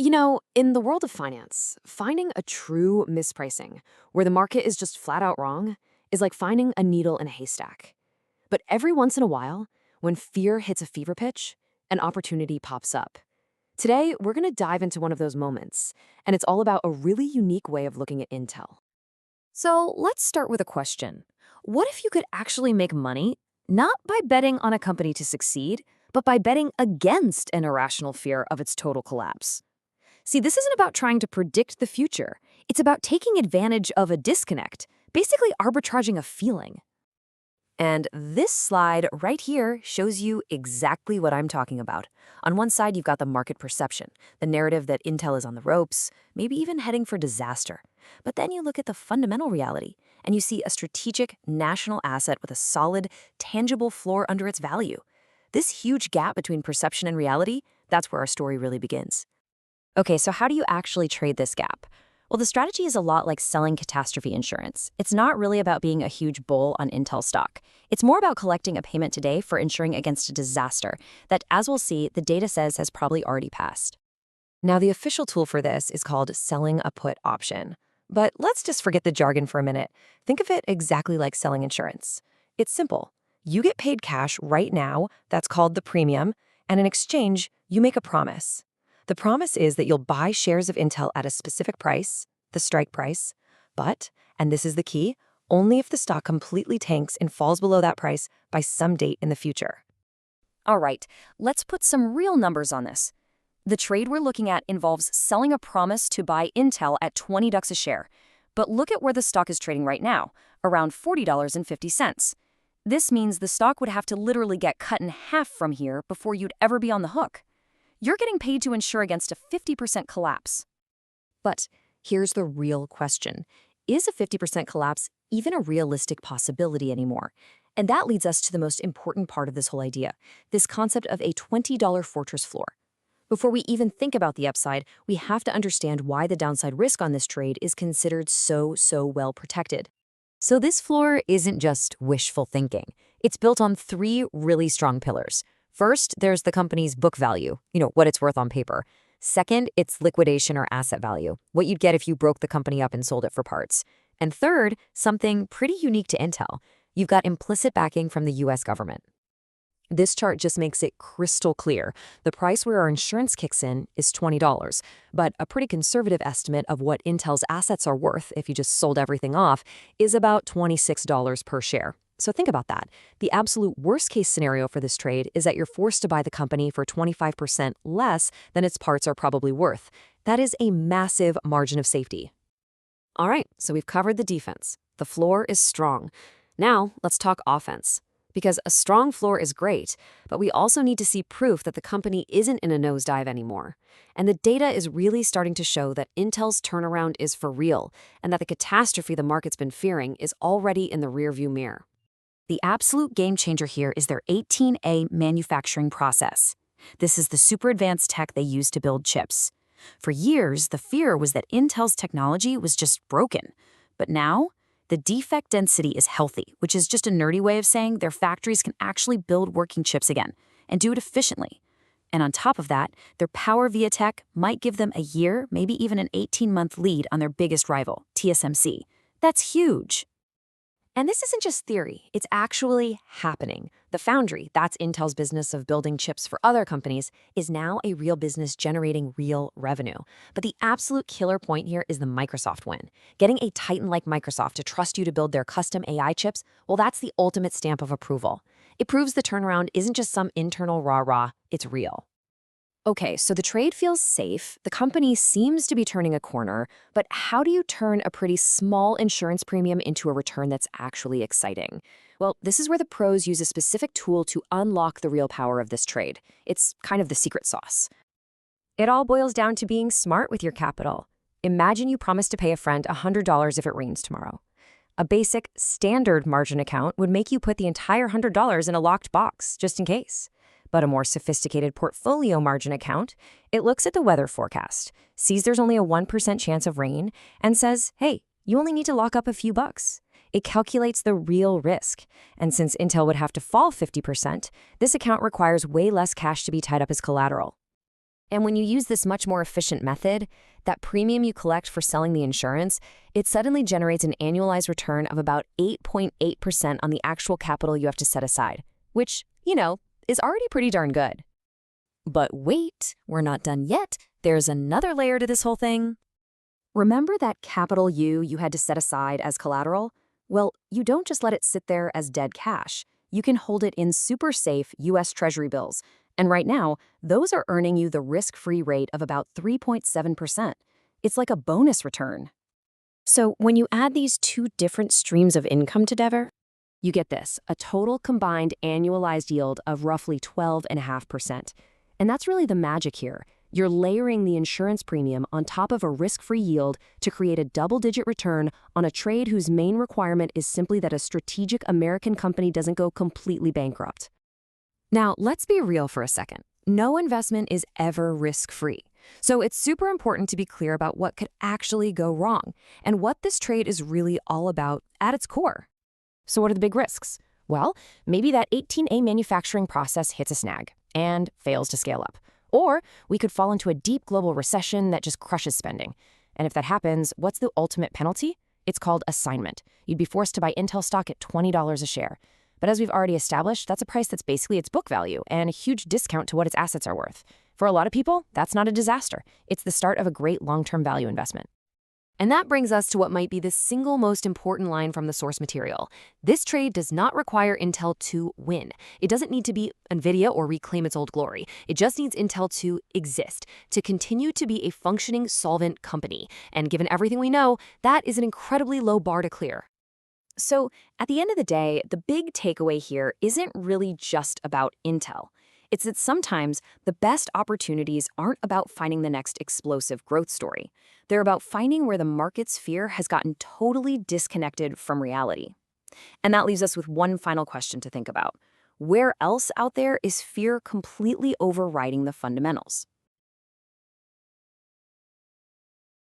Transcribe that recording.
In the world of finance, finding a true mispricing, where the market is just flat out wrong, is like finding a needle in a haystack. But every once in a while, when fear hits a fever pitch, an opportunity pops up. Today, we're going to dive into one of those moments, and it's all about a really unique way of looking at Intel. So let's start with a question. What if you could actually make money, not by betting on a company to succeed, but by betting against an irrational fear of its total collapse? See, this isn't about trying to predict the future. It's about taking advantage of a disconnect, basically arbitraging a feeling. And this slide right here shows you exactly what I'm talking about. On one side, you've got the market perception, the narrative that Intel is on the ropes, maybe even heading for disaster. But then you look at the fundamental reality, and you see a strategic national asset with a solid, tangible floor under its value. This huge gap between perception and reality, that's where our story really begins. Okay, so how do you actually trade this gap? Well, the strategy is a lot like selling catastrophe insurance. It's not really about being a huge bull on Intel stock. It's more about collecting a payment today for insuring against a disaster that, as we'll see, the data says has probably already passed. Now, the official tool for this is called selling a put option. But let's just forget the jargon for a minute. Think of it exactly like selling insurance. It's simple. You get paid cash right now, that's called the premium, and in exchange, you make a promise. The promise is that you'll buy shares of Intel at a specific price, the strike price, but, and this is the key, only if the stock completely tanks and falls below that price by some date in the future. All right, let's put some real numbers on this. The trade we're looking at involves selling a promise to buy Intel at $20 a share. But look at where the stock is trading right now, around $40.50. This means the stock would have to literally get cut in half from here before you'd ever be on the hook. You're getting paid to insure against a 50% collapse. But here's the real question. Is a 50% collapse even a realistic possibility anymore? And that leads us to the most important part of this whole idea, this concept of a $20 fortress floor. Before we even think about the upside, we have to understand why the downside risk on this trade is considered so well protected. So this floor isn't just wishful thinking. It's built on three really strong pillars. First, there's the company's book value, what it's worth on paper. Second, it's liquidation or asset value, what you'd get if you broke the company up and sold it for parts. And third, something pretty unique to Intel. You've got implicit backing from the US government. This chart just makes it crystal clear. The price where our insurance kicks in is $20, but a pretty conservative estimate of what Intel's assets are worth if you just sold everything off is about $26 per share. So think about that. The absolute worst-case scenario for this trade is that you're forced to buy the company for 25% less than its parts are probably worth. That is a massive margin of safety. All right, so we've covered the defense. The floor is strong. Now, let's talk offense. Because a strong floor is great, but we also need to see proof that the company isn't in a nosedive anymore. And the data is really starting to show that Intel's turnaround is for real, and that the catastrophe the market's been fearing is already in the rearview mirror. The absolute game changer here is their 18A manufacturing process. This is the super advanced tech they use to build chips. For years, the fear was that Intel's technology was just broken. But now, the defect density is healthy, which is just a nerdy way of saying their factories can actually build working chips again and do it efficiently. And on top of that, their Power via tech might give them a year, maybe even an 18-month lead on their biggest rival, TSMC. That's huge. And this isn't just theory, it's actually happening. The foundry, that's Intel's business of building chips for other companies, is now a real business generating real revenue. But the absolute killer point here is the Microsoft win. Getting a titan like Microsoft to trust you to build their custom AI chips, well, that's the ultimate stamp of approval. It proves the turnaround isn't just some internal rah-rah, it's real. Okay, so the trade feels safe, the company seems to be turning a corner, but how do you turn a pretty small insurance premium into a return that's actually exciting? Well, this is where the pros use a specific tool to unlock the real power of this trade. It's kind of the secret sauce. It all boils down to being smart with your capital. Imagine you promise to pay a friend $100 if it rains tomorrow. A basic, standard margin account would make you put the entire $100 in a locked box, just in case. But a more sophisticated portfolio margin account, it looks at the weather forecast, sees there's only a 1% chance of rain, and says, hey, you only need to lock up a few bucks. It calculates the real risk. And since Intel would have to fall 50%, this account requires way less cash to be tied up as collateral. And when you use this much more efficient method, that premium you collect for selling the insurance, it suddenly generates an annualized return of about 8.8% on the actual capital you have to set aside, which, is already pretty darn good. But wait, we're not done yet. There's another layer to this whole thing. Remember that capital you had to set aside as collateral? Well, you don't just let it sit there as dead cash. You can hold it in super safe U.S. Treasury bills. And right now, those are earning you the risk-free rate of about 3.7%. It's like a bonus return. So when you add these two different streams of income together, you get this, a total combined annualized yield of roughly 12.5%. And that's really the magic here. You're layering the insurance premium on top of a risk-free yield to create a double-digit return on a trade whose main requirement is simply that a strategic American company doesn't go completely bankrupt. Now, let's be real for a second. No investment is ever risk-free. So it's super important to be clear about what could actually go wrong and what this trade is really all about at its core. So what are the big risks? Well, maybe that 18A manufacturing process hits a snag and fails to scale up. Or we could fall into a deep global recession that just crushes spending. And if that happens, what's the ultimate penalty? It's called assignment. You'd be forced to buy Intel stock at $20 a share. But as we've already established, that's a price that's basically its book value and a huge discount to what its assets are worth. For a lot of people, that's not a disaster. It's the start of a great long-term value investment. And that brings us to what might be the single most important line from the source material. This trade does not require Intel to win. It doesn't need to be NVIDIA or reclaim its old glory. It just needs Intel to exist, to continue to be a functioning, solvent company. And given everything we know, that is an incredibly low bar to clear. So at the end of the day, the big takeaway here isn't really just about Intel. It's that sometimes the best opportunities aren't about finding the next explosive growth story. They're about finding where the market's fear has gotten totally disconnected from reality. And that leaves us with one final question to think about. Where else out there is fear completely overriding the fundamentals?